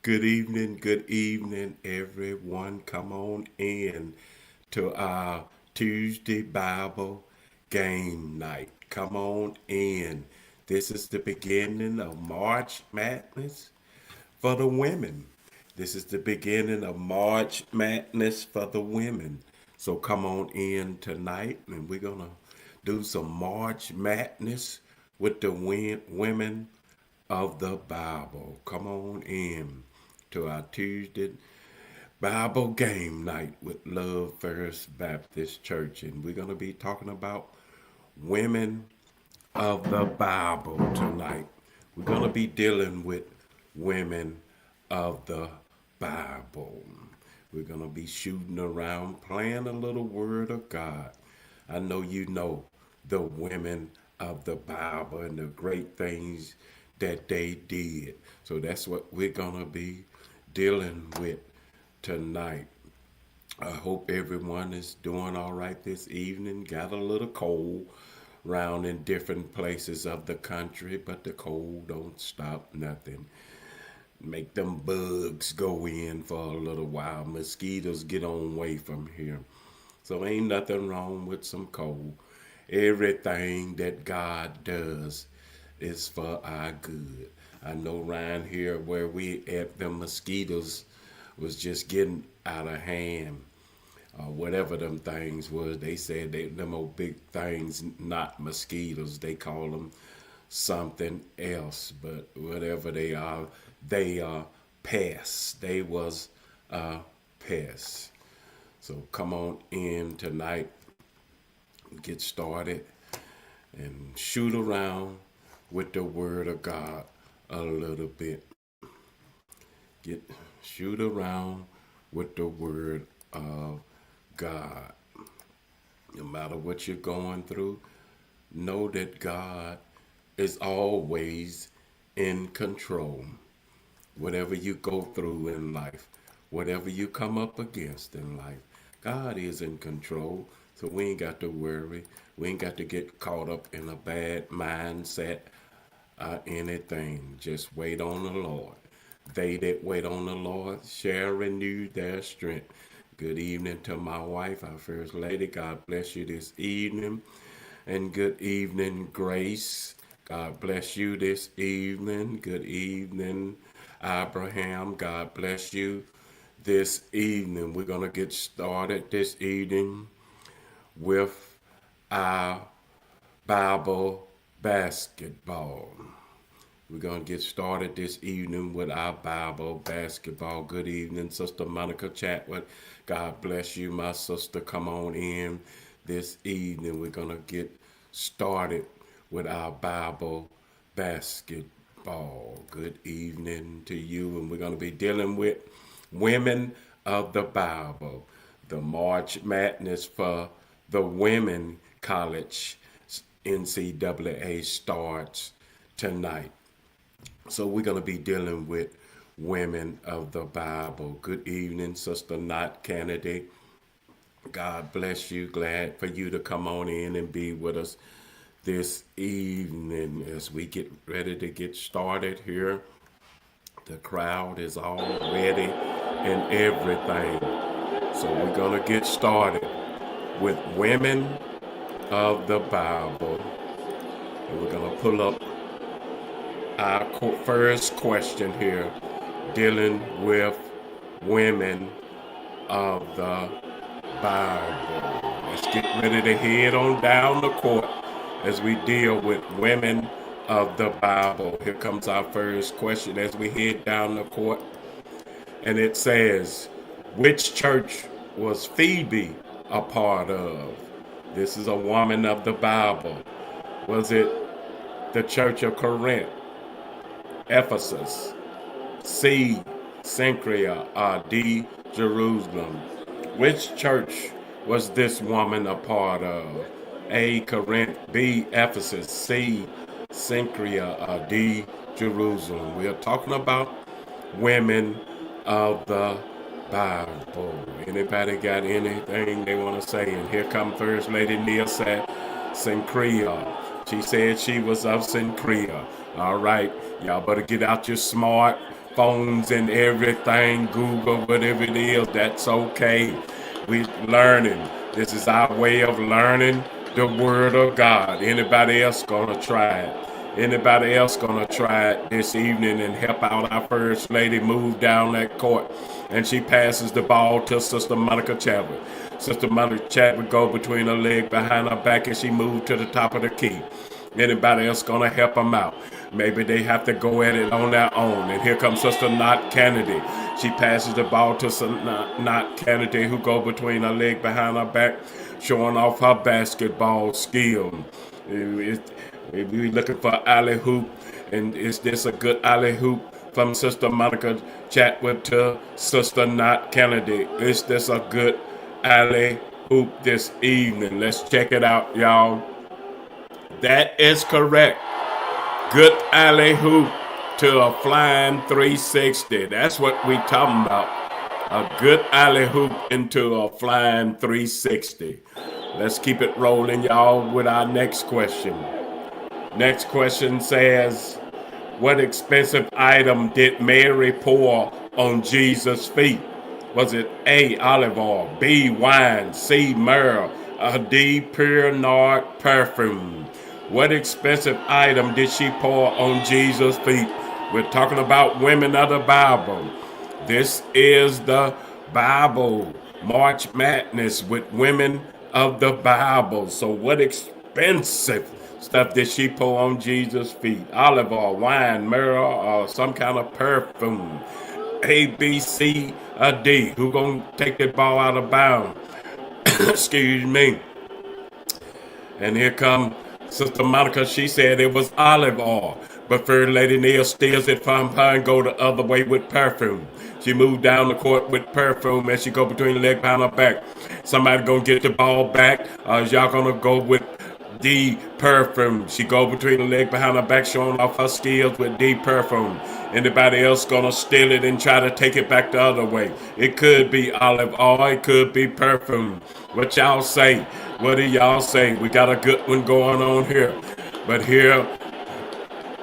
good evening, everyone. Come on in to our Tuesday Bible game night. Come on in. This is the beginning of March Madness for the women. This is the beginning of March Madness for the women. So come on in tonight, and we're going to do some March Madness with the women of the Bible. Come on in to our Tuesday Bible game night with Love First Baptist Church. And we're going to be talking about women of the Bible tonight. We're going to be dealing with women of the Bible. We're going to be shooting around, playing a little Word of God. I know you know the women of the Bible and the great things that they did. So that's what we're going to be dealing with tonight. I hope everyone is doing all right this evening. Got a little cold around in different places of the country, but the cold don't stop nothing. Make them bugs go in for a little while. Mosquitoes get on away from here. So ain't nothing wrong with some cold. Everything that God does is for our good. I know around here where we at, the mosquitoes was just getting out of hand. Whatever them things was, they said them old big things, not mosquitoes. They call them something else, but whatever they are pests. They was pests. So come on in tonight, get started, and shoot around with the Word of God a little bit. Get shoot around with the Word of God. No matter what you're going through, know that God is always in control. Whatever you go through in life, whatever you come up against in life, God is in control. So we ain't got to worry. We ain't got to get caught up in a bad mindset or anything. Just wait on the Lord. They that wait on the Lord shall renew their strength. Good evening to my wife, our First Lady. God bless you this evening. And good evening, Grace. God bless you this evening. Good evening, Abraham. God bless you this evening. We're going to get started this evening with our Bible basketball. We're going to get started this evening with our Bible basketball. Good evening, Sister Monica Chatwood. God bless you, my sister. Come on in this evening. We're going to get started with our Bible basketball. Good evening to you. And we're going to be dealing with women of the Bible. The March Madness for the women college NCAA starts tonight. So we're going to be dealing with women of the Bible. Good evening, Sister Knott Kennedy. God bless you. Glad for you to come on in and be with us this evening as we get ready to get started here. The crowd is all ready and everything. So we're going to get started with women of the Bible. And we're going to pull up our first question here dealing with women of the Bible. Let's get ready to head on down the court as we deal with women of the Bible. Here comes our first question as we head down the court. And it says, which church was Phoebe a part of? This is a woman of the Bible. Was it the Church of Corinth, Ephesus, C, Cenchrea, or D, Jerusalem? Which church was this woman a part of? A, Corinth, B, Ephesus, C, Cenchrea, or D, Jerusalem? We are talking about women of the Bible. Anybody got anything they want to say? And here come First Lady Neil said, Cenchrea. She said she was of Cenchrea. All right, y'all better get out your smart phones and everything, Google, whatever it is, that's okay. We learning. This is our way of learning the word of God. Anybody else gonna try it? Anybody else gonna try it this evening and help out our first lady move down that court? And she passes the ball to Sister Monica Chadwick. Sister Monica Chadwick go between her leg behind her back and she moved to the top of the key. Anybody else gonna help them out? Maybe they have to go at it on their own. And here comes Sister Knott Kennedy. She passes the ball to Sister Knott Kennedy, who go between her leg behind her back, showing off her basketball skill. We looking for alley hoop, and is this a good alley hoop from Sister Monica Chadwick to Sister Knott Kennedy? Is this a good alley hoop this evening? Let's check it out, y'all. That is correct. Good alley hoop to a flying 360. That's what we talking about. A good alley hoop into a flying 360. Let's keep it rolling, y'all, with our next question. Next question says, what expensive item did Mary pour on Jesus' feet? Was it A, olive oil, B, wine, C, myrrh, D, pure nard perfume? What expensive item did she pour on Jesus' feet? We're talking about women of the Bible. This is the Bible March Madness with women of the Bible. So what expensive stuff did she pour on Jesus' feet? Olive oil, wine, myrrh, or some kind of perfume? A, B, C, or D? Who gonna take that ball out of bounds? Excuse me. And here come Sister Monica. She said it was olive oil. But First Lady Neal steals it from her and go the other way with perfume. She moved down the court with perfume as she go between the leg behind her back. Somebody gonna get the ball back. Y'all gonna go with D, perfume. She go between the leg behind her back, showing off her skills with D, perfume. Anybody else gonna steal it and try to take it back the other way? It could be olive oil, it could be perfume. What y'all say? What do y'all say? We got a good one going on here. But here,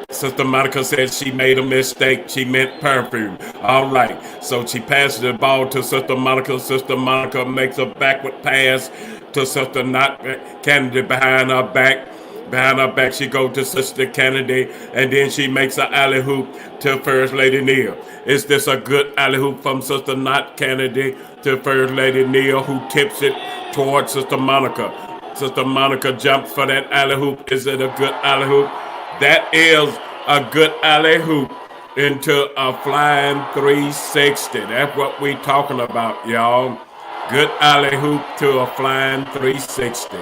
Sister Monica said she made a mistake. She meant perfume. All right. So she passes the ball to Sister Monica. Sister Monica makes a backward pass to Sister Knott Kennedy behind her back. Behind her back, she goes to Sister Kennedy, and then she makes an alley hoop to First Lady Neal. Is this a good alley hoop from Sister Knott Kennedy to First Lady Neal, who tips it towards Sister Monica? Sister Monica jumps for that alley hoop. Is it a good alley hoop? That is a good alley hoop into a flying 360. That's what we talking about, y'all. Good alley hoop to a flying 360.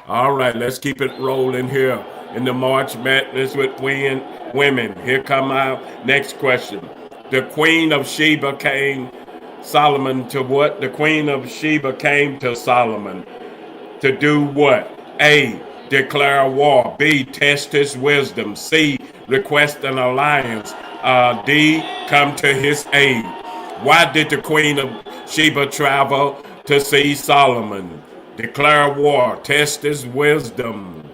All right, let's keep it rolling here in the March Madness with women. Here come our next question. The Queen of Sheba came Solomon to what? The Queen of Sheba came to Solomon to do what? A, declare war. B, test his wisdom. C, request an alliance. D, come to his aid. Why did the Queen of Sheba travel to see Solomon? Declare war, test his wisdom,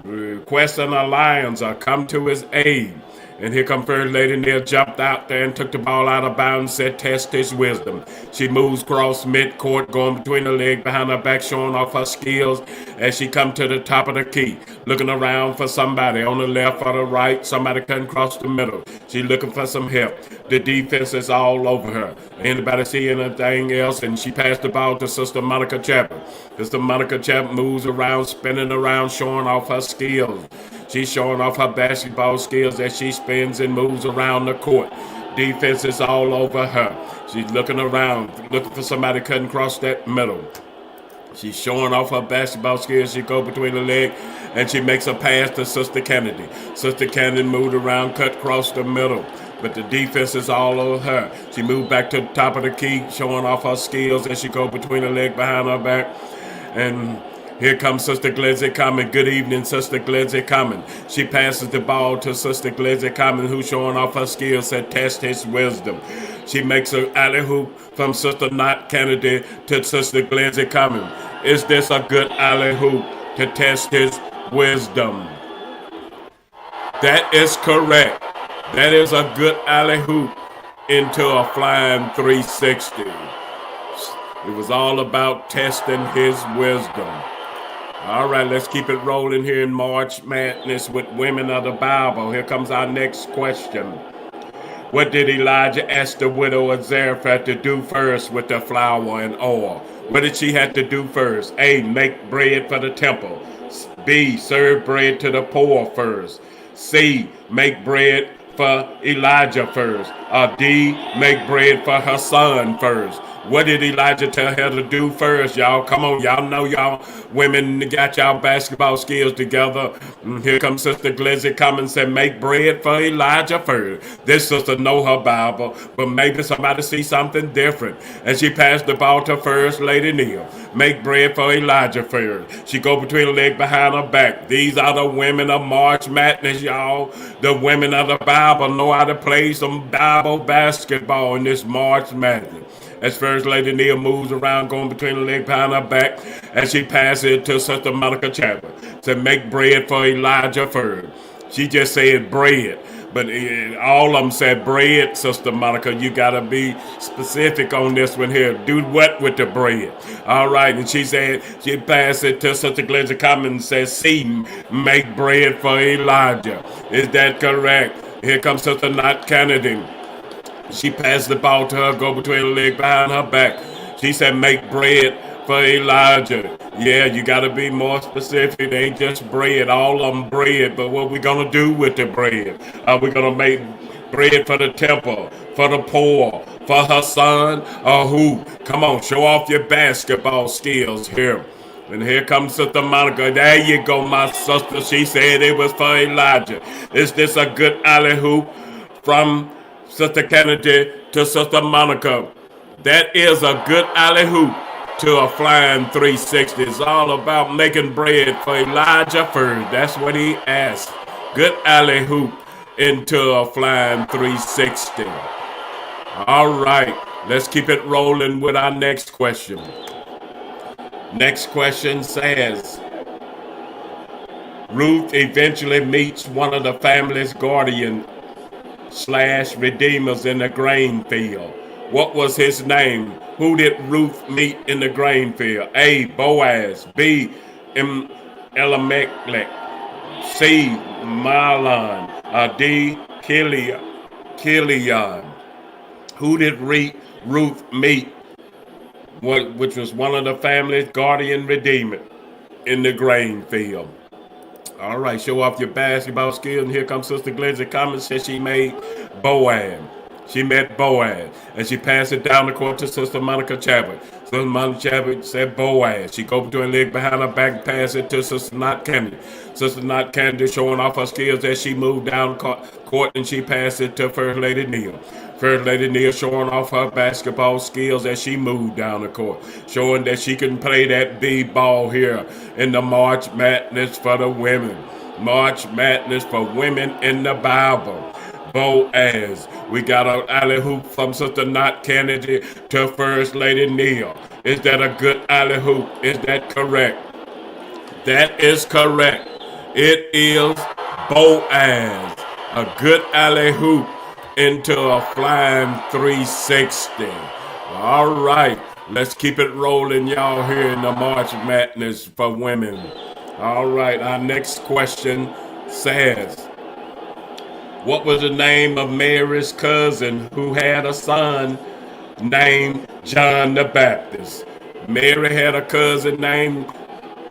request an alliance, or come to his aid. And here come First Lady Neal, jumped out there and took the ball out of bounds, said test his wisdom. She moves across midcourt, going between the leg behind her back, showing off her skills as she come to the top of the key, looking around for somebody on the left or the right. Somebody cutting across the middle. She looking for some help. The defense is all over her. Anybody see anything else? And she passed the ball to Sister Monica Chapman. Sister Monica Chapman moves around, spinning around, showing off her skills. She's showing off her basketball skills as she spins and moves around the court. Defense is all over her. She's looking around, looking for somebody cutting across that middle. She's showing off her basketball skills. She go between the leg and she makes a pass to Sister Kennedy. Sister Kennedy moved around, cut across the middle. But the defense is all over her. She moved back to the top of the key, showing off her skills as she go between the leg behind her back. And here comes Sister Glizzy Common. Good evening, Sister Glizzy Common. She passes the ball to Sister Glizzy Common, who's showing off her skills and test his wisdom. She makes an alley hoop from Sister Knott Kennedy to Sister Glizzy Common. Is this a good alley hoop to test his wisdom? That is correct. That is a good alley hoop into a flying 360. It was all about testing his wisdom. All right, let's keep it rolling here in March Madness with Women of the Bible. Here comes our next question. What did Elijah ask the widow of Zarephath to do first with the flour and oil? What did she have to do first? A, make bread for the temple. B, serve bread to the poor first. C, make bread for Elijah first. Or D, make bread for her son first. What did Elijah tell her to do first, y'all? Come on, y'all know y'all women got y'all basketball skills together. Here comes Sister Glizzy come and say, make bread for Elijah first. This sister know her Bible, but maybe somebody see something different. And she passed the ball to First Lady Neal. Make bread for Elijah first. She go between the leg behind her back. These are the women of March Madness, y'all. The women of the Bible know how to play some Bible basketball in this March Madness. As First Lady Neal moves around, going between the leg behind her back, as she passes it to Sister Monica Chapel. Said, make bread for Elijah first. She just said bread. But all of them said bread, Sister Monica. You got to be specific on this one here. Do what with the bread? All right. And she said, she passed it to Sister Glizzy Commons and said, see, make bread for Elijah. Is that correct? Here comes Sister Knott Kennedy. She passed the ball to her, go between the leg behind her back. She said, make bread for Elijah. Yeah, you got to be more specific. It ain't just bread, all of them bread. But what we going to do with the bread? Are we going to make bread for the temple, for the poor, for her son, or who? Come on, show off your basketball skills here. And here comes Sister Monica. There you go, my sister. She said it was for Elijah. Is this a good alley hoop from Sister Kennedy to Sister Monica? That is a good alley hoop to a flying 360. It's all about making bread for Elijah first. That's what he asked. Good alley hoop into a flying 360. All right, let's keep it rolling with our next question. Next question says, Ruth eventually meets one of the family's guardian / redeemers in the grain field. What was his name? Who did Ruth meet in the grain field? A, Boaz. B, Elimelech. C, Mahlon. D, Kilion. Who did Ruth meet? Which was one of the family's guardian redeemer in the grain field. All right, show off your basketball skills. And here comes Sister Glizzy Commons. Said she made Boaz. She met Boaz. And she passed it down the court to Sister Monica Chadwick. Sister Monica Chadwick said Boaz. She go between her leg behind her back and pass it to Sister Knott Kennedy. Sister Knott Kennedy showing off her skills as she moved down court and she passed it to First Lady Neal. First Lady Neal showing off her basketball skills as she moved down the court, showing that she can play that b-ball here in the March Madness for the women. March Madness for women in the Bible. Boaz. We got an alley hoop from Sister Knott Kennedy to First Lady Neal. Is that a good alley hoop? Is that correct? That is correct. It is Boaz. A good alley hoop into a flying 360. All right, let's keep it rolling, y'all, here in the March Madness for women. All right, our next question says, what was the name of Mary's cousin who had a son named John the Baptist? Mary had a cousin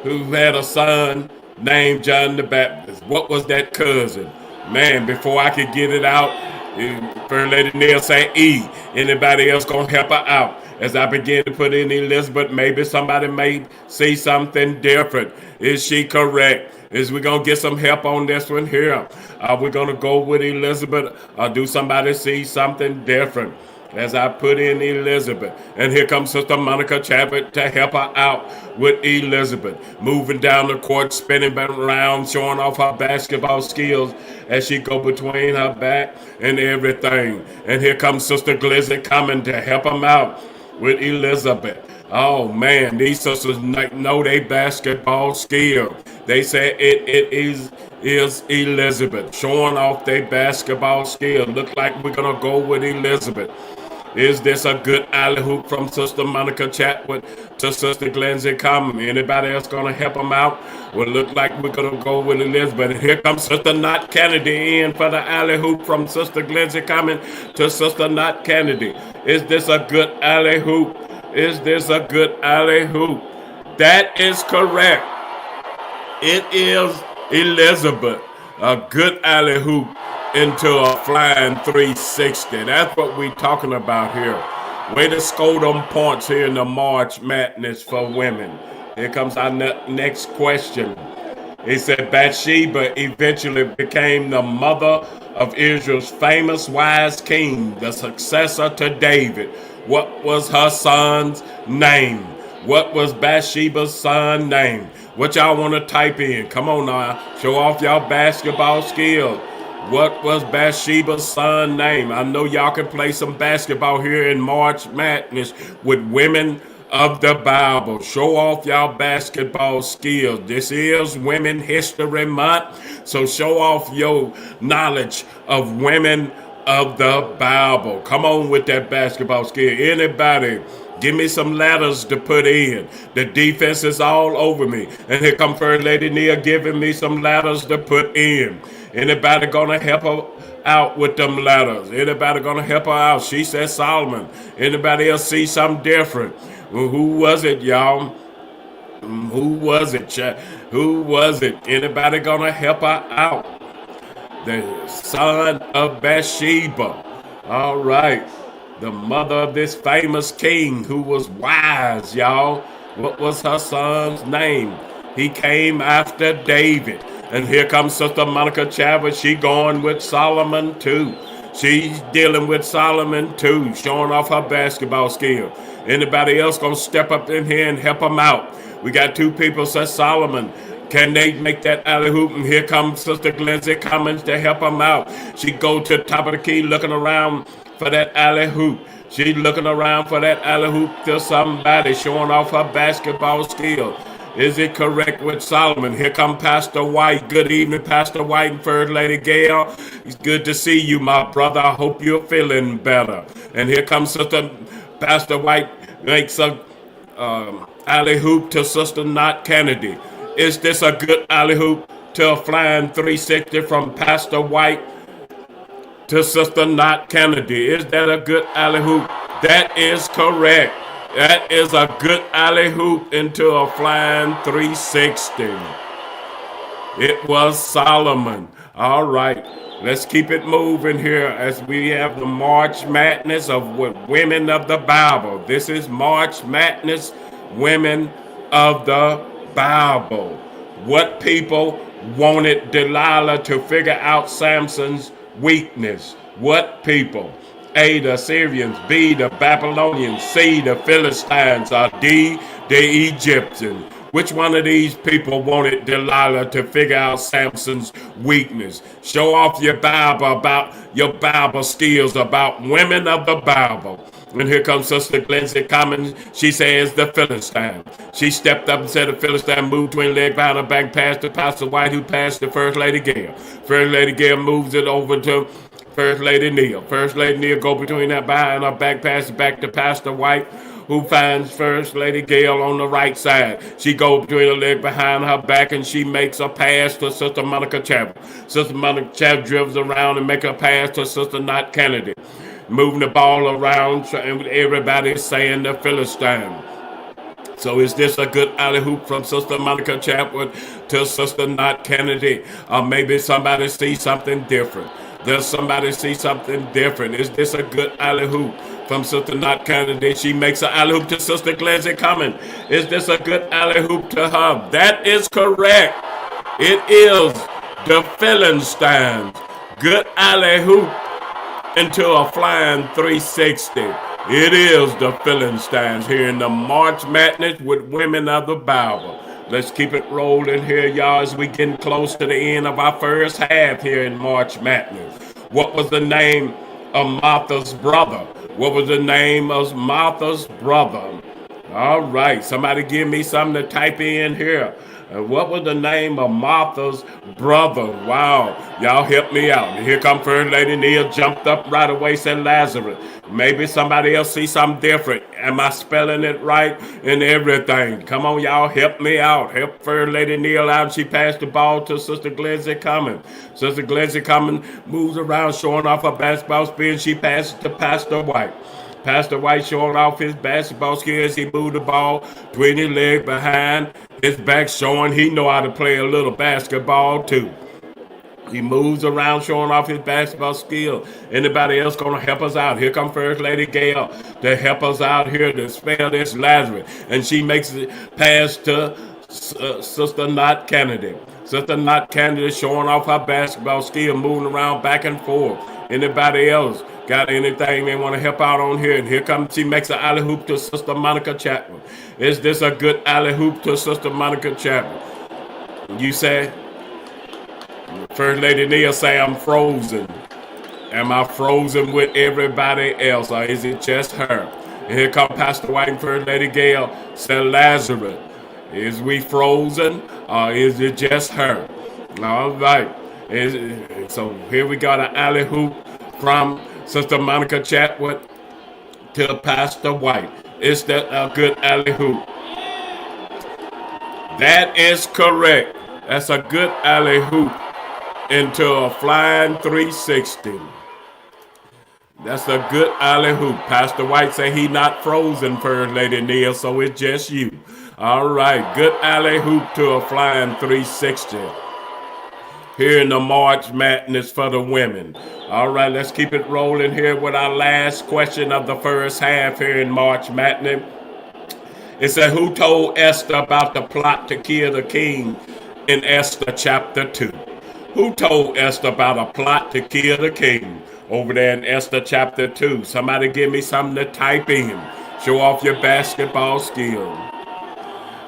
who had a son named John the Baptist. What was that cousin? Man, before I could get it out, First Lady Neal say E. Anybody else gonna help her out? As I begin to put in Elizabeth, maybe somebody may see something different. Is she correct? Is we gonna get some help on this one here? Are we gonna go with Elizabeth, or do somebody see something different? As I put in Elizabeth. And here comes Sister Monica Chadwick to help her out with Elizabeth. Moving down the court, spinning around, showing off her basketball skills as she go between her back and everything. And here comes Sister Glizzy coming to help them out with Elizabeth. Oh man, these sisters know they basketball skill. They said it is Elizabeth showing off their basketball skill. Look like we're gonna go with Elizabeth. Is this a good alley hoop from Sister Monica Chatwood to Sister Glenzie Common? Anybody else gonna help them out? Well, look like we're gonna go with Elizabeth. And here comes Sister Knott Kennedy in for the alley hoop from Sister Glenzie Common to Sister Knott Kennedy. Is this a good alley hoop? Is this a good alley hoop? That is correct. It is Elizabeth. A good alley hoop into a flying 360. That's what we talking about here. Way to score them points here in the March Madness for women. Here comes our next question. It said Bathsheba eventually became the mother of Israel's famous wise king, the successor to David. What was her son's name? What was Bathsheba's son's name? What y'all want to type in? Come on now, show off y'all basketball skills. What was Bathsheba's son's name? I know y'all can play some basketball here in March Madness with women of the Bible. Show off y'all basketball skills. This is Women History Month, so show off your knowledge of women of the Bible. Come on with that basketball skill. Anybody? Give me some letters to put in. The defense is all over me. And here come First Lady Nia giving me some letters to put in. Anybody gonna help her out with them letters? Anybody gonna help her out? She said Solomon. Anybody else see something different? Well, who was it, y'all? Who was it? Who was it? Anybody gonna help her out? The son of Bathsheba. All right. The mother of this famous king who was wise, y'all. What was her son's name? He came after David. And here comes Sister Monica Chavez. She going with Solomon too. She's dealing with Solomon too, showing off her basketball skill. Anybody else gonna step up in here and help them out? We got two people, says Solomon. Can they make that alley hoop? And here comes Sister Glenzie Cummins to help them out. She go to the top of the key looking around for that alley hoop. She's looking around for that alley hoop to somebody showing off her basketball skill. Is it correct with Solomon? Here come Pastor White. Good evening, Pastor White and First Lady Gail. It's good to see you, my brother. I hope you're feeling better. And here comes Sister Pastor White makes a alley hoop to Sister Knott Kennedy. Is this a good alley hoop to a flying 360 from Pastor White to Sister Knott Kennedy? Is that a good alley hoop? That is correct. That is a good alley hoop into a flying 360. It was Solomon. All right. Let's keep it moving here as we have the March Madness of Women of the Bible. This is March Madness, Women of the Bible. What people wanted Delilah to figure out Samson's weakness? What people? A, the Assyrians, B, the Babylonians, C, the Philistines, or D, the Egyptians. Which one of these people wanted Delilah to figure out Samson's weakness? Show off your Bible about your Bible skills about women of the Bible. And here comes Sister Glenzie Commons. She says the Philistine. She stepped up and said the Philistine moved twin leg behind her back past the Pastor White, who passed the First Lady Gail. First Lady Gail moves it over to First Lady Neal. First Lady Neal go between that behind her back, pass it back to Pastor White, who finds First Lady Gail on the right side. She goes between her leg behind her back and she makes a pass to Sister Monica Chapel. Sister Monica Chapel dribbles around and makes a pass to Sister Knott Kennedy. Moving the ball around and everybody's saying the Philistine. So is this a good alley hoop from Sister Monica Chapwood to Sister Knott Kennedy? Or maybe somebody sees something different. Does somebody see something different? Is this a good alley hoop from Sister Knott Kennedy? She makes an alley hoop to Sister Glenzie Cummins. Is this a good alley hoop to her? That is correct. It is the Philistines. Good alley hoop into a flying 360. It is the Philistines here in the March Madness with Women of the Bible. Let's keep it rolling here, y'all, as we getting close to the end of our first half here in March Madness. What was the name of Martha's brother? What was the name of Martha's brother? All right, somebody give me something to type in here. What was the name of Martha's brother? Wow, y'all help me out. Here come First Lady Neil, jumped up right away, said Lazarus. Maybe somebody else see something different. Am I spelling it right and everything? Come on, y'all, help me out. Help First Lady Neil out. She passed the ball to Sister Glizzy Cumming. Sister Glizzy Cumming moves around, showing off her basketball spin. She passes to Pastor White. Pastor White showing off his basketball skills. He moved the ball 20 leg behind his back, showing he know how to play a little basketball too. He moves around showing off his basketball skill. Anybody else gonna help us out? Here come First Lady Gail to help us out here to spell this Lazarus. And she makes it pass to Sister Knott Kennedy. Sister Knott Kennedy showing off her basketball skill, moving around back and forth. Anybody else got anything they want to help out on here? And here comes, she makes an alley hoop to Sister Monica Chapman. Is this a good alley hoop to Sister Monica Chapman? You say? First Lady Neil say I'm frozen. Am I frozen with everybody else, or is it just her? And here come Pastor White and First Lady Gail say Lazarus. Is we frozen, or is it just her? All right. So here we got an alley hoop from Sister Monica Chatwood to Pastor White. Is that a good alley hoop? That is correct. That's a good alley hoop into a flying 360. That's a good alley hoop. Pastor White say he not frozen, First Lady Neil, so it's just you. All right, good alley hoop to a flying 360. Here in the March Madness for the women. All right, let's keep it rolling here with our last question of the first half here in March Madness. It said, who told Esther about the plot to kill the king in Esther chapter 2? Who told Esther about a plot to kill the king over there in Esther chapter 2? Somebody give me something to type in. Show off your basketball skill.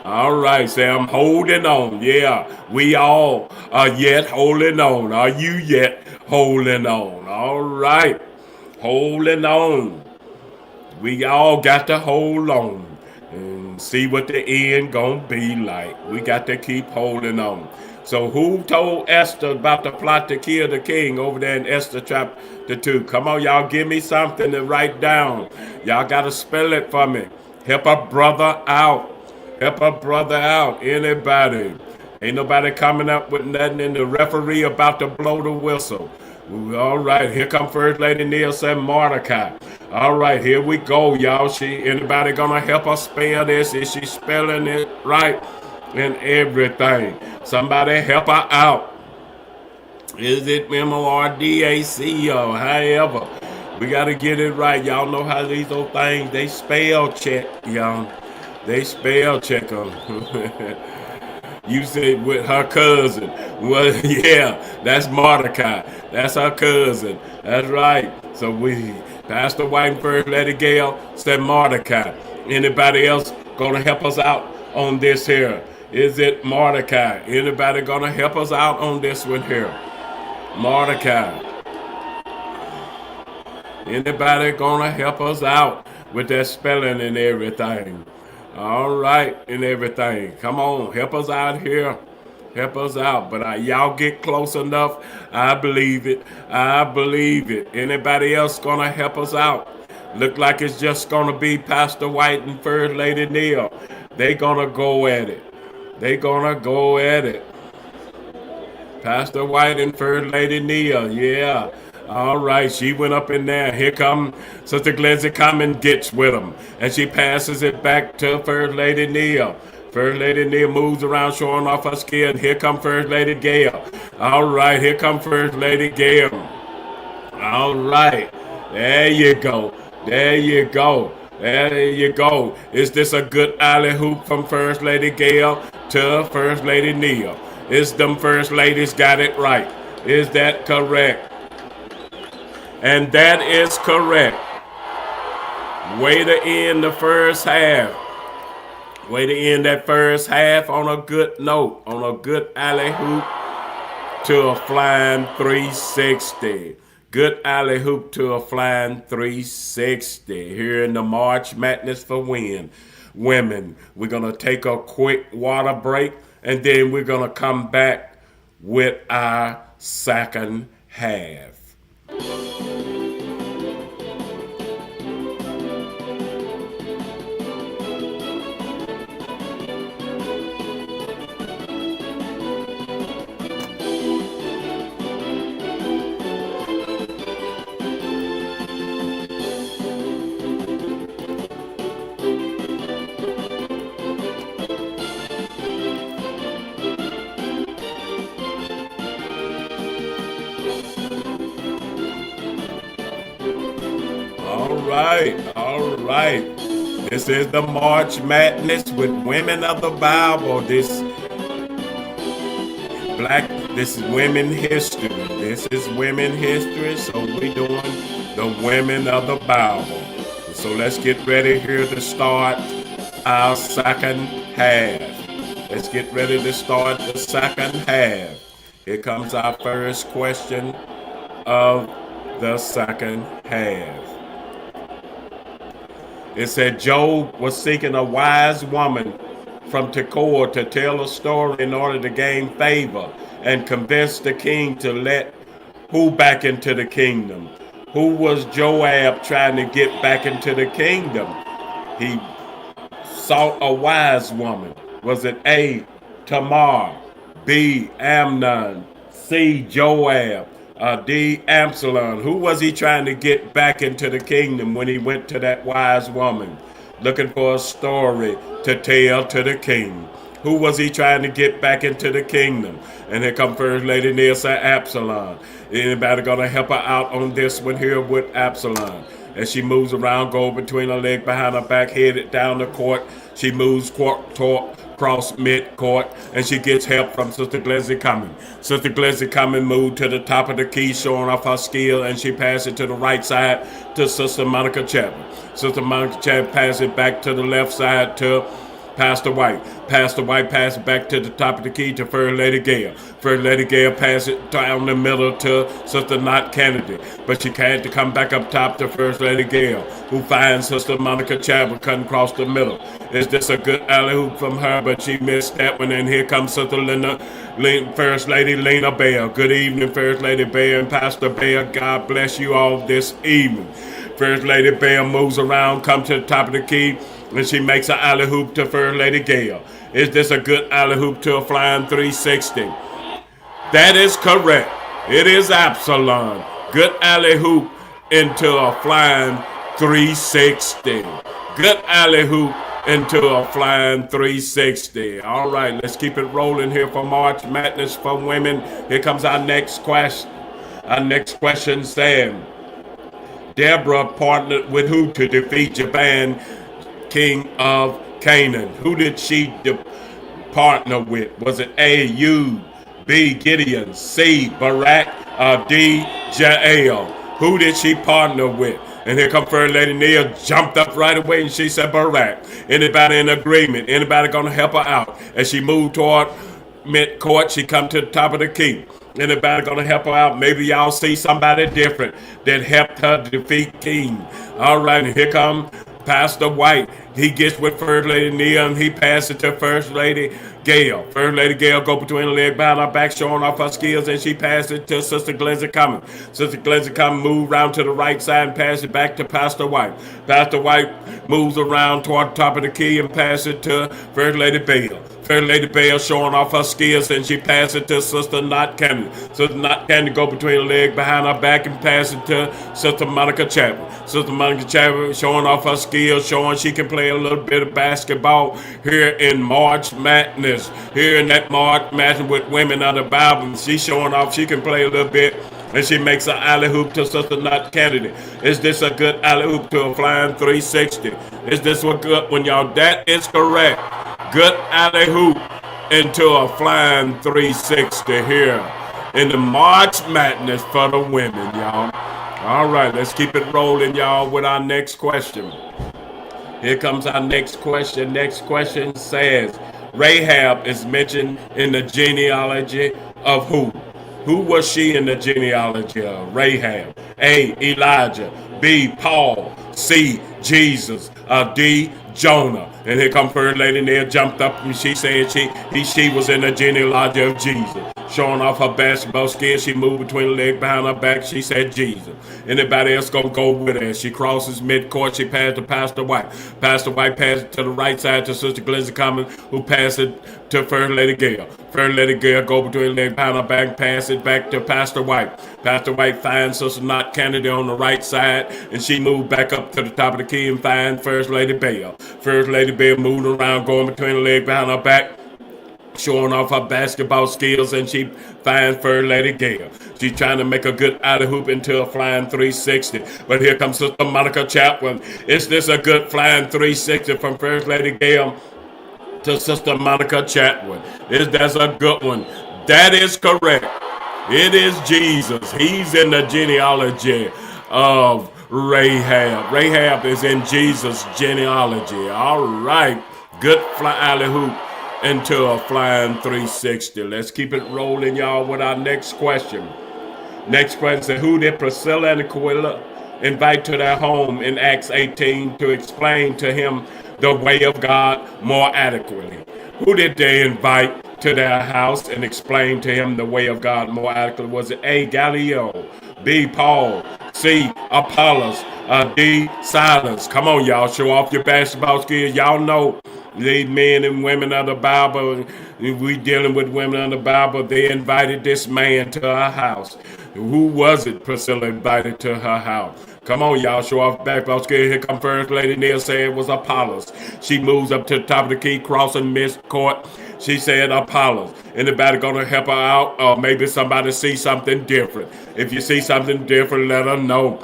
All right, say I'm holding on. Yeah, we all are yet holding on. Are you yet holding on? All right, holding on. We all got to hold on and see what the end gonna be like. We got to keep holding on. So who told Esther about the plot to kill the king over there in Esther chapter 2? Come on, y'all, give me something to write down. Y'all got to spell it for me. Help a brother out. Help a brother out. Anybody. Ain't nobody coming up with nothing, and the referee about to blow the whistle. All right, here come First Lady Neil said Mordecai. All right, here we go, y'all. Anybody gonna help us spell this? Is she spelling it right? And everything. Somebody help her out. Is it Mordac or however? We gotta get it right. Y'all know how these old things, they spell check, y'all. They spell check them. You said with her cousin. Well, yeah, that's Mordecai. That's her cousin. That's right. So Pastor White and First Lady Gail said Mordecai. Anybody else gonna help us out on this here? Is it Mordecai? Anybody gonna help us out on this one here? Mordecai. Anybody gonna help us out with that spelling and everything? All right, and everything. Come on, help us out here. Help us out. But y'all get close enough. I believe it. I believe it. Anybody else gonna help us out? Look like it's just gonna be Pastor White and First Lady Neil. They gonna go at it. They gonna go at it. Pastor White and First Lady Neil, yeah. All right, she went up in there. Here come Sister Glizzy Common gets with him. And she passes it back to First Lady Neil. First Lady Neil moves around showing off her skill. And here come First Lady Gail. All right, here come First Lady Gail. All right, there you go. There you go. There you go. Is this a good alley hoop from First Lady Gail to First Lady Neil? Is them First Ladies got it right? Is that correct? And that is correct. Way to end the first half. Way to end that first half on a good note, on a good alley hoop to a flying 360. Good alley hoop to a flying 360 here in the March Madness for women. We're going to take a quick water break and then we're going to come back with our second half. All right. This is the March Madness with Women of the Bible. This is women history. This is women history, so we doing the Women of the Bible. So let's get ready here to start our second half. Let's get ready to start the second half. Here comes our first question of the second half. It said Job was seeking a wise woman from Tekoa to tell a story in order to gain favor and convince the king to let who back into the kingdom. Who was Joab trying to get back into the kingdom? He sought a wise woman. Was it A, Tamar, B, Amnon, C, Joab, D, Absalom? Who was he trying to get back into the kingdom when he went to that wise woman? Looking for a story to tell to the king. Who was he trying to get back into the kingdom? And here come First Lady Nilsa Absalom. Anybody gonna help her out on this one here with Absalom? As she moves around, go between her leg, behind her back, headed down the court. She moves cross mid-court, and she gets help from Sister Glizzy Cumming. Sister Glizzy Cumming moved to the top of the key, showing off her skill, and she passed it to the right side to Sister Monica Chapman. Sister Monica Chapman passed it back to the left side to Pastor White. Pastor White passed it back to the top of the key to First Lady Gale. First Lady Gale passed it down the middle to Sister Knott Kennedy. But she had to come back up top to First Lady Gale, who finds Sister Monica Chadwick cutting across the middle. Is this a good alley-oop from her? But she missed that one. And here comes Sister First Lady Lena Bell. Good evening, First Lady Bell and Pastor Bell. God bless you all this evening. First Lady Bell moves around, comes to the top of the key, and she makes an alley-hoop to First Lady Gale. Is this a good alley-hoop to a flying 360? That is correct. It is Absalom. Good alley-hoop into a flying 360. Good alley-hoop into a flying 360. All right, let's keep it rolling here for March Madness for women. Here comes our next question. Our next question saying, Deborah partnered with who to defeat Japan, king of Canaan? Who did she partner with? Was it A, Yud, B, Gideon, C, Barak, or D, Jael? Who did she partner with? And here come First Lady Neal, jumped up right away, and she said Barak. Anybody in agreement? Anybody gonna help her out? As she moved toward mid-court, she come to the top of the key. Anybody gonna help her out? Maybe y'all see somebody different that helped her defeat King. All right, and here come Pastor White. He gets with First Lady Neal, and he passes it to First Lady Gale. First Lady Gale go between her leg, behind her back, showing off her skills, and she passes it to Sister Glizzy Cumming. Sister Glizzy Cumming move around to the right side and pass it back to Pastor White. Pastor White moves around toward the top of the key and passes it to First Lady Bale. First Lady Bale showing off her skills, and she passes it to Sister Knott Kennedy. Sister Knott Kennedy go between her leg, behind her back, and pass it to Sister Monica Chapman. Sister Monica Chapman showing off her skills, showing she can play a little bit of basketball here in March Madness. Here in that March Madness with Women of the Bible, she's showing off she can play a little bit. And she makes an alley-hoop to Sister Knott Kennedy. Is this a good alley-hoop to a flying 360? Is this a good one, y'all? That is correct. Good alley-hoop into a flying 360 here in the March Madness for the women, y'all. All right, let's keep it rolling, y'all, with our next question. Here comes our next question. Next question says, Rahab is mentioned in the genealogy of who? Who was she in the genealogy of? Rahab. A. Elijah. B. Paul. C. Jesus. D. Jonah. And here come First Lady Neil jumped up and she said she was in the genealogy of Jesus. Showing off her basketball skills, she moved between the leg behind her back. She said Jesus. Anybody else gonna go with her? She crosses midcourt. She passed to Pastor White. Pastor White passed it to the right side to Sister Glenzie Commons, who passed it to First Lady Gail. First Lady Gail go between the leg behind her back, pass it back to Pastor White. Pastor White finds Sister Knott Kennedy on the right side, and she moved back up to the top of the key and find First Lady Bell. First Lady Bell moved around, going between the leg behind her back, showing off her basketball skills, and she finds First Lady Gail. She's trying to make a good alley hoop into a flying 360. But here comes Sister Monica Chapman. Is this a good flying 360 from First Lady Gail to Sister Monica Chatwood? That's a good one. That is correct. It is Jesus. He's in the genealogy of Rahab. Rahab is in Jesus' genealogy. All right. Good fly alley hoop into a flying 360. Let's keep it rolling, y'all, with our next question. Next question says, who did Priscilla and Aquila invite to their home in Acts 18 to explain to him the way of God more adequately? Who did they invite to their house and explain to him the way of God more adequately? Was it A. Gallio, B. Paul, C. Apollos, D. Silas? Come on, y'all, show off your basketball skills. Y'all know these men and women of the Bible, we dealing with women of the Bible, they invited this man to her house. Who was it Priscilla invited to her house? Come on, y'all, show off basketball skills. Here come First Lady Neil said it was Apollos. She moves up to the top of the key, crossing midcourt. She said Apollos. Anybody gonna help her out? Or maybe somebody see something different. If you see something different, let her know.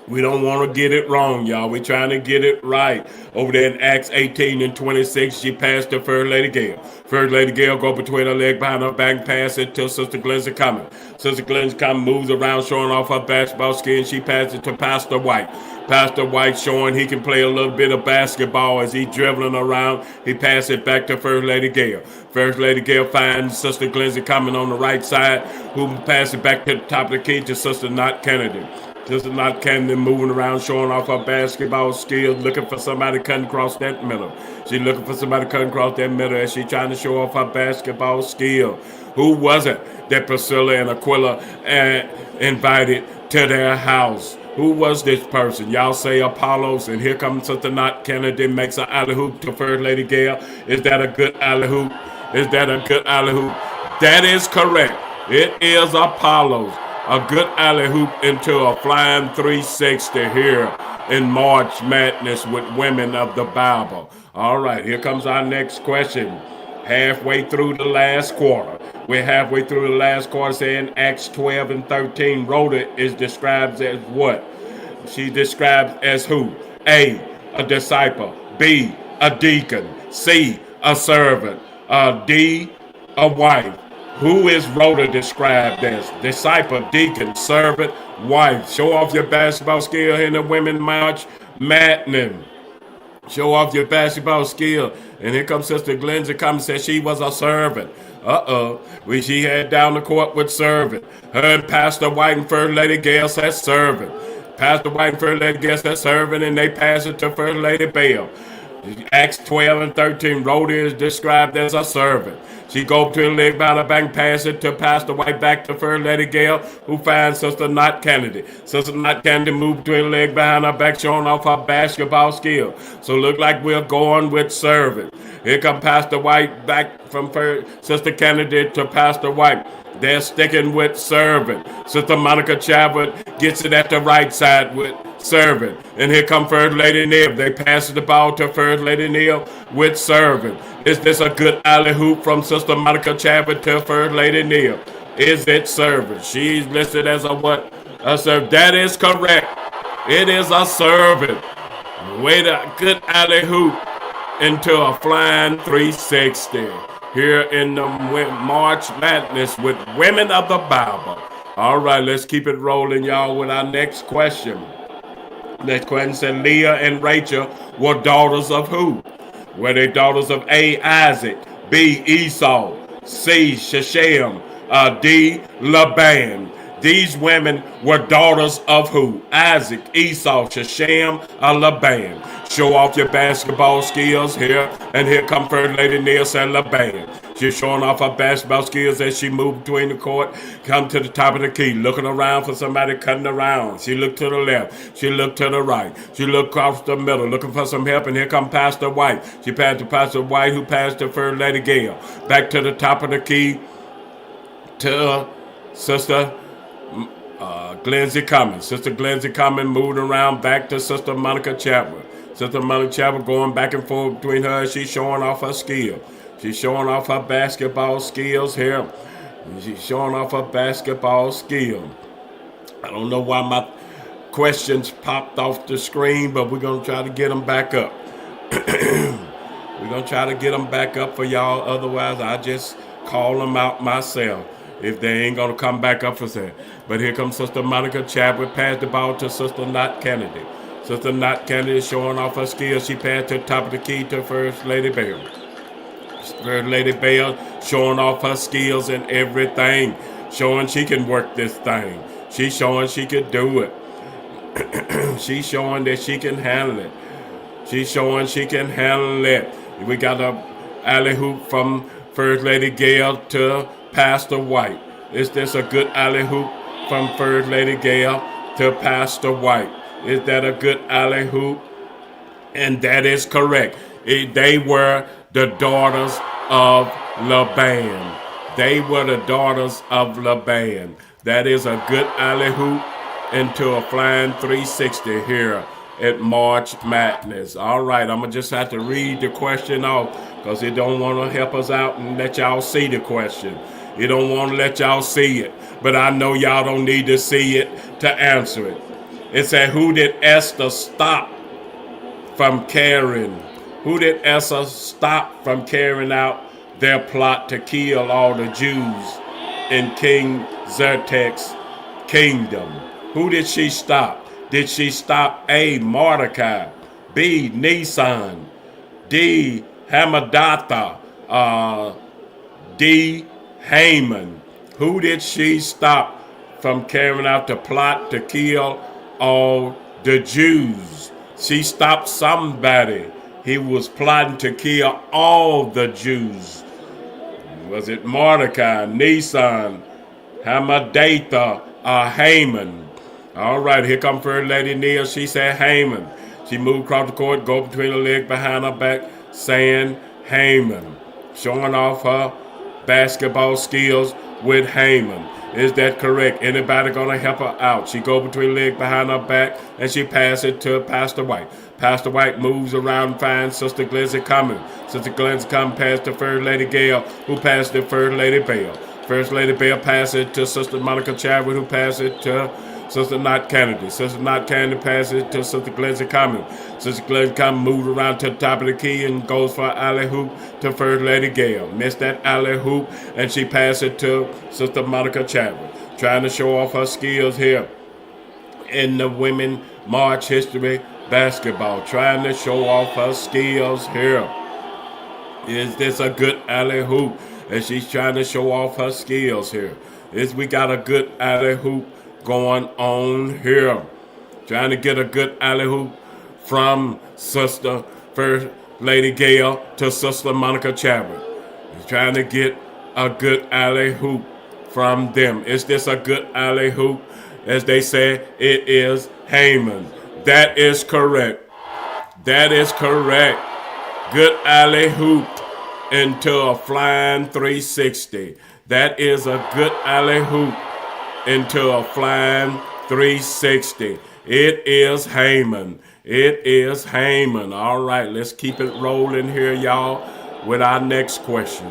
We don't want to get it wrong, y'all. We're trying to get it right. Over there in Acts 18 and 26, she passed to First Lady Gail. First Lady Gail go between her leg behind her back and pass it to Sister Glenzie Commons. Sister Glenzie Commons moves around, showing off her basketball skills. She passes it to Pastor White. Pastor White showing he can play a little bit of basketball as he dribbling around. He passes it back to First Lady Gail. First Lady Gail finds Sister Glenzie Commons on the right side, who passes it back to the top of the key to Sister Knott Kennedy. Sister Knott Kennedy moving around, showing off her basketball skills, looking for somebody cutting across that middle. She's looking for somebody cutting across that middle as she's trying to show off her basketball skill. Who was it that Priscilla and Aquila invited to their house? Who was this person? Y'all say Apollos, and here comes Sister Knott Kennedy, makes an alley hoop to First Lady Gail. Is that a good alley hoop? Is that a good alley hoop? That is correct. It is Apollos. A good alley hoop into a flying 360 here in March Madness with women of the Bible. All right, here comes our next question. Halfway through the last quarter. We're halfway through the last quarter, saying Acts 12 and 13. Rhoda is described as what? She described as who? A disciple. B, a deacon. C, a servant. D, a wife. Who is Rhoda described as? Disciple, deacon, servant, wife. Show off your basketball skill in the Women March Madness. Show off your basketball skill. And here comes Sister Glenzie Commons, said she was a servant. She had down the court with servant. Her and Pastor White and First Lady Gail said servant. Pastor White and First Lady Gail said servant, and they passed it to First Lady Bell. Acts 12 and 13, Rhoda is described as a servant. She go to the leg by the back, pass it to Pastor White, back to First Lady Gail, who finds Sister Knott Kennedy. Sister Knott Kennedy moved between the leg behind her back, showing off her basketball skill. So look like we're going with servant. Here come Pastor White back from Sister Kennedy to Pastor White. They're sticking with servant. Sister Monica Chabot gets it at the right side with servant. And here come First Lady Neal. They pass the ball to First Lady Neal with servant. Is this a good alley hoop from Sister Monica Chabot to First Lady Neal? Is it servant? She's listed as a what? A servant. That is correct. It is a servant. With a good alley hoop into a flying 360. Here in the March Madness with Women of the Bible. All right, let's keep it rolling, y'all, with our next question. Next question said, Leah and Rachel were daughters of who? Were they daughters of A, Isaac, B, Esau, C, Shechem, D. Laban. These women were daughters of who? Isaac, Esau, Shechem, Laban. Show off your basketball skills here. And here come First Lady Nielsen Laban. She's showing off her basketball skills as she moved between the court, come to the top of the key, looking around for somebody cutting around. She looked to the left. She looked to the right. She looked across the middle, looking for some help, and here come Pastor White. She passed to Pastor White, who passed to First Lady Gale. Back to the top of the key to Sister Glenzie Cummins. Sister Glenzie Cummins moved around back to Sister Monica Chapman. Sister Monica Chapman going back and forth between her. She's showing off her skill. She's showing off her basketball skills here. She's showing off her basketball skill. I don't know why my questions popped off the screen, but we're going to try to get them back up. We're going to try to get them back up for y'all. Otherwise, I just call them out myself if they ain't going to come back up for that. But here comes Sister Monica Chadwick. Passed the ball to Sister Knott Kennedy. Sister Knott Kennedy showing off her skills. She passed to the top of the key to First Lady Bell. First Lady Bell showing off her skills and everything. Showing she can work this thing. She's showing she could do it. She's showing that she can handle it. She's showing she can handle it. We got a alley hoop from First Lady Gale to Pastor White. Is this a good alley hoop from First Lady Gale to Pastor White? Is that a good alley hoop? And that is correct. They were the daughters of Laban. They were the daughters of Laban. That is a good alley hoop into a flying 360 here at March Madness. All right, I'm going to just have to read the question off because it don't want to help us out and let y'all see the question. It don't want to let y'all see it. But I know y'all don't need to see it to answer it. It said, who did Esther stop from carrying? Who did Esther stop from carrying out their plot to kill all the Jews in King Xerxes' kingdom? Who did she stop? Did she stop A. Mordecai, B. Nisan, D. Hamadatha, D. Haman? Who did she stop from carrying out the plot to kill all the Jews? She stopped somebody. He was plotting to kill all the Jews. Was it Mordecai, Nisan, Hamadatha, or Haman? All right, here comes First Lady Neal. She said Haman. She moved across the court, go between her legs behind her back, saying Haman. Showing off her basketball skills with Haman. Is that correct? Anybody gonna help her out? She go between legs behind her back and she passes it to Pastor White. Pastor White moves around and finds Sister Glenzie Cummins. Sister Glenzie Cummins passed to First Lady Gale, who passed to First Lady Bell. First Lady Bell passed it to Sister Monica Chadwick, who passed it to Sister Knott Kennedy. Sister Knott Kennedy passes it to Sister Glenzie Cummins. Sister Glenzie Cummins moves around to the top of the key and goes for alley hoop to First Lady Gale. Missed that alley hoop and she passed it to Sister Monica Chadwick. Trying to show off her skills here in the women March history basketball. Trying to show off her skills here. Is this a good alley hoop? And she's trying to show off her skills here. We got a good alley hoop going on here. Trying to get a good alley hoop from Sister First Lady Gale to Sister Monica Chadwick. Trying to get a good alley hoop from them. Is this a good alley hoop? As they say, it is Haman. That is correct. That is correct. Good alley hoop into a flying 360. That is a good alley hoop into a flying 360. It is Haman. It is Haman. All right, let's keep it rolling here, y'all, with our next question.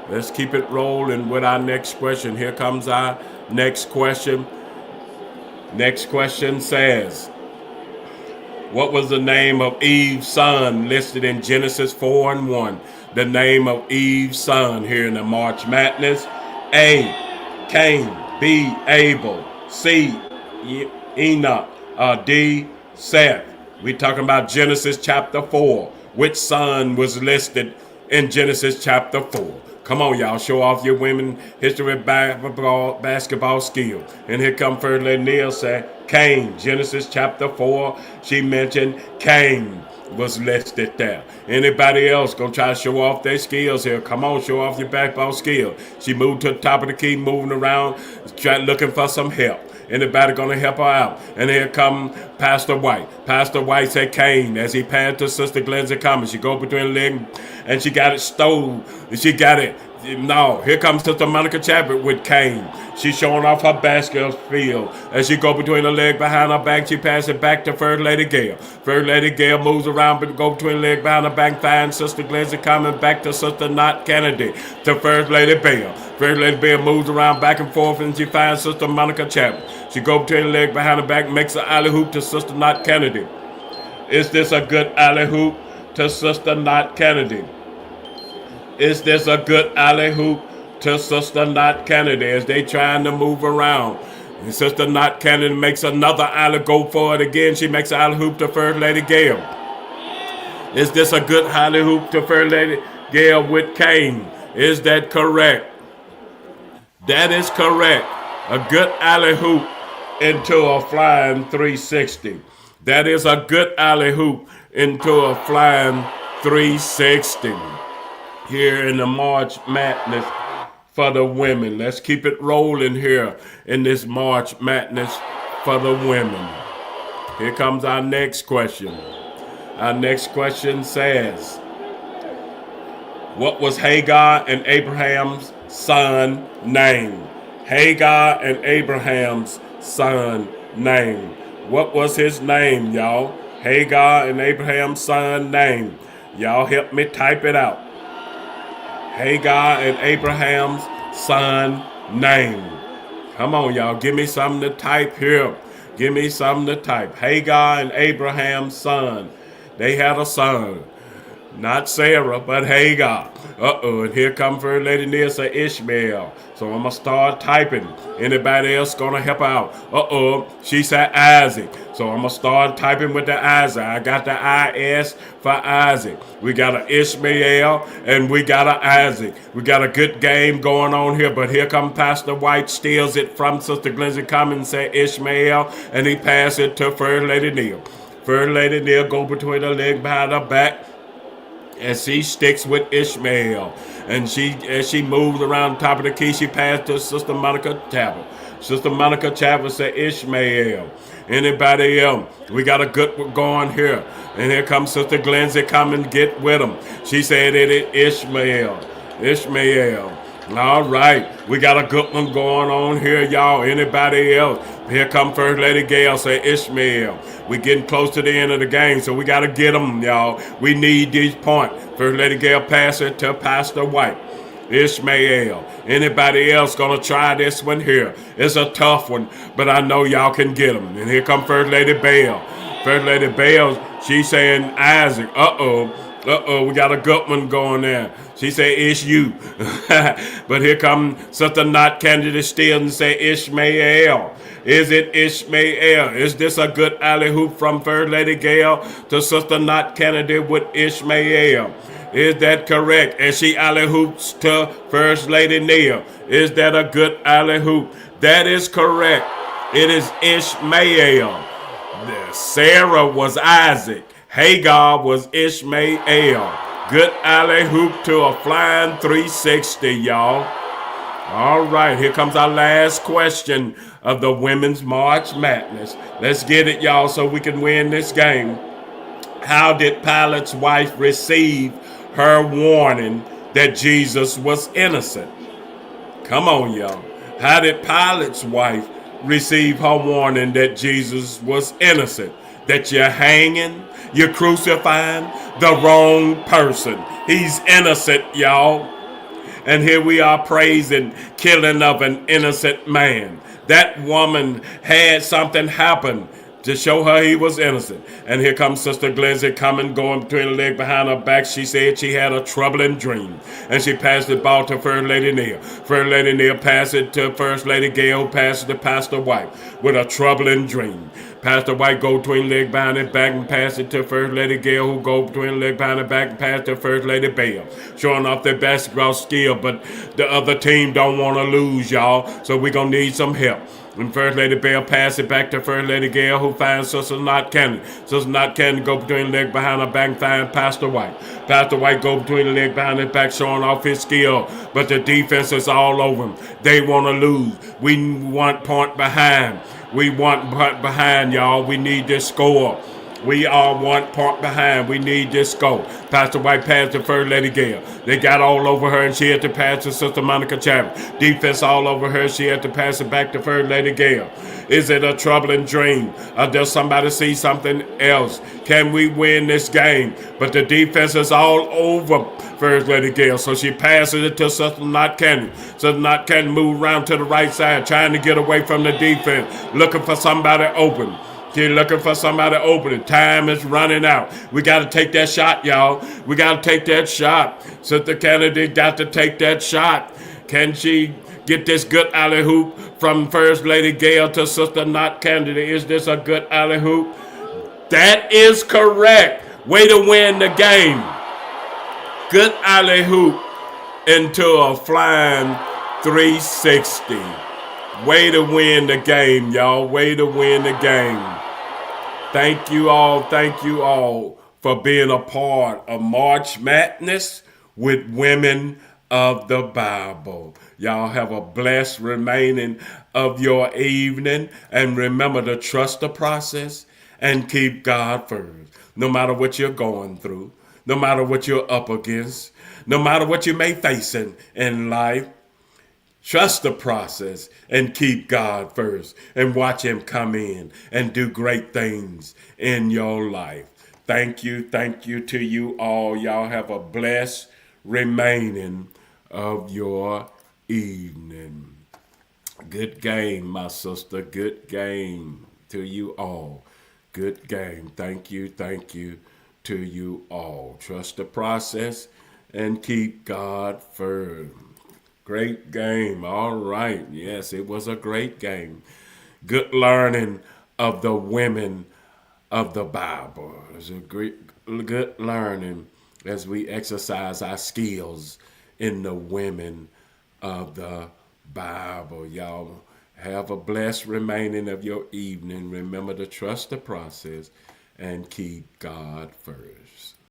Let's keep it rolling with our next question. Here comes our next question. Next question says, what was the name of Eve's son listed in Genesis 4:1? The name of Eve's son here in the March Madness. A. Cain. B. Abel. C. Enoch. D. Seth. We're talking about Genesis chapter 4. Which son was listed in Genesis chapter 4? Come on, y'all. Show off your women history basketball skill. And here come First Lady Neal say, Cain, Genesis chapter 4. She mentioned Cain was listed there. Anybody else gonna try to show off their skills here? Come on, show off your basketball skill. She moved to the top of the key, moving around, looking for some help. Anybody gonna help her out? And here come Pastor White. Pastor White said Cain as he passed to Sister Glenzie Cummings. She go between the leg and she got it stole. She got it. No, here comes Sister Monica Chadwick with Cain. She's showing off her basket field. As she go between the leg behind her back, she passes it back to First Lady Gail. First Lady Gail moves around, but go between the leg behind her back, finds Sister Glenzie coming back to Sister Knott Kennedy, to First Lady Bell. First Lady Bell moves around back and forth, and she finds Sister Monica Chadwick. She go between the leg behind her back, makes an alley hoop to Sister Knott Kennedy. Is this a good alley hoop to Sister Knott Kennedy? Is this a good alley hoop to Sister Knott Kennedy as they trying to move around? And Sister Knott Kennedy makes another alley, go for it again. She makes an alley hoop to First Lady Gail. Is this a good alley hoop to First Lady Gail with Cain? Is that correct? That is correct. A good alley hoop into a flying 360. That is a good alley hoop into a flying 360. Here in the March Madness for the women. Let's keep it rolling here in this March Madness for the women. Here comes our next question. Our next question says, what was Hagar and Abraham's son name? Hagar and Abraham's son name. What was his name, y'all? Hagar and Abraham's son name. Y'all help me type it out. Hagar and Abraham's son name. Come on, y'all. Give me something to type here. Give me something to type. Hagar and Abraham's son. They had a son. Not Sarah, but Hagar. And here comes First Lady Neal say Ishmael. So I'm going to start typing. Anybody else going to help out? She said Isaac. So I'm going to start typing with the Isaac. I got the I-S for Isaac. We got an Ishmael and we got an Isaac. We got a good game going on here. But here comes Pastor White, steals it from Sister Glenzie Cummings and say Ishmael. And he passed it to First Lady Neal. First Lady Neal go between her leg behind her back. And she sticks with Ishmael. And as she moves around the top of the key, she passed to Sister Monica Chapel. Sister Monica Chapel said Ishmael. Anybody else? We got a good one going here. And here comes Sister Glenzie, come and get with them. She said it is Ishmael. Ishmael. All right. We got a good one going on here, y'all. Anybody else? Here come First Lady Gail, say Ishmael. We getting close to the end of the game, so we got to get them, y'all. We need these points. First Lady Gail pass it to Pastor White. Ishmael. Anybody else going to try this one here? It's a tough one, but I know y'all can get them. And here come First Lady Bell. First Lady Bell, she's saying Isaac. We got a good one going there. She say it's you. But here come Sister Knott Kennedy still and say Ishmael. Is it Ishmael? Is this a good alley hoop from First Lady Gail to Sister Knott Kennedy with Ishmael? Is that correct? And she alley hoops to First Lady Neal. Is that a good alley hoop? That is correct. It is Ishmael. Sarah was Isaac. Hagar was Ishmael. Good alley hoop to a flying 360, y'all. All right, here comes our last question of the Women's March Madness. Let's get it, y'all, so we can win this game. How did Pilate's wife receive her warning that Jesus was innocent? Come on, y'all. How did Pilate's wife receive her warning that Jesus was innocent? That you're hanging, you're crucifying the wrong person. He's innocent, y'all. And here we are praising killing of an innocent man. That woman had something happen to show her he was innocent. And here comes Sister Glenzie coming, going between the leg behind her back. She said she had a troubling dream. And she passed the ball to First Lady Neal. First Lady Neal passed it to First Lady Gail, who passed it to Pastor White with a troubling dream. Pastor White go between leg behind and back and pass it to First Lady Gail, who go between leg behind and back and pass to First Lady Bell. Showing off their basketball skill, but the other team don't want to lose, y'all. So we're going to need some help. And First Lady Bell pass it back to First Lady Gail, who finds Sister Knott Cannon. Sister Knott Cannon go between the leg behind her back and find Pastor White. Pastor White go between the leg behind his back, showing off his skill. But the defense is all over him. They want to lose. We want point behind. We want point behind, y'all. We need this score. We are 1 point behind. We need this score. Pastor White passed to First Lady Gail. They got all over her, and she had to pass to Sister Monica Chapman. Defense all over her. She had to pass it back to First Lady Gail. Is it a troubling dream? Or does somebody see something else? Can we win this game? But the defense is all over First Lady Gail. So she passes it to Sister Knott Cannon. Sister Knott Cannon move around to the right side, trying to get away from the defense, looking for somebody open. You're looking for somebody opening. Time is running out. We got to take that shot, y'all. We got to take that shot. Sister Kennedy got to take that shot. Can she get this good alley hoop from First Lady Gail to Sister Knott Kennedy? Is this a good alley hoop? That is correct. Way to win the game. Good alley hoop into a flying 360. Way to win the game, y'all. Way to win the game. Thank you all for being a part of March Madness with Women of the Bible. Y'all have a blessed remaining of your evening. And remember to trust the process and keep God first. No matter what you're going through, no matter what you're up against, no matter what you may face in life, trust the process and keep God first and watch him come in and do great things in your life. Thank you to you all. Y'all have a blessed remaining of your evening. Good game, my sister. Good game to you all. Good game. Thank you to you all. Trust the process and keep God first. Great game. All right. Yes, it was a great game. Good learning of the women of the Bible. It's a good learning as we exercise our skills in the women of the Bible. Y'all have a blessed remaining of your evening. Remember to trust the process and keep God first.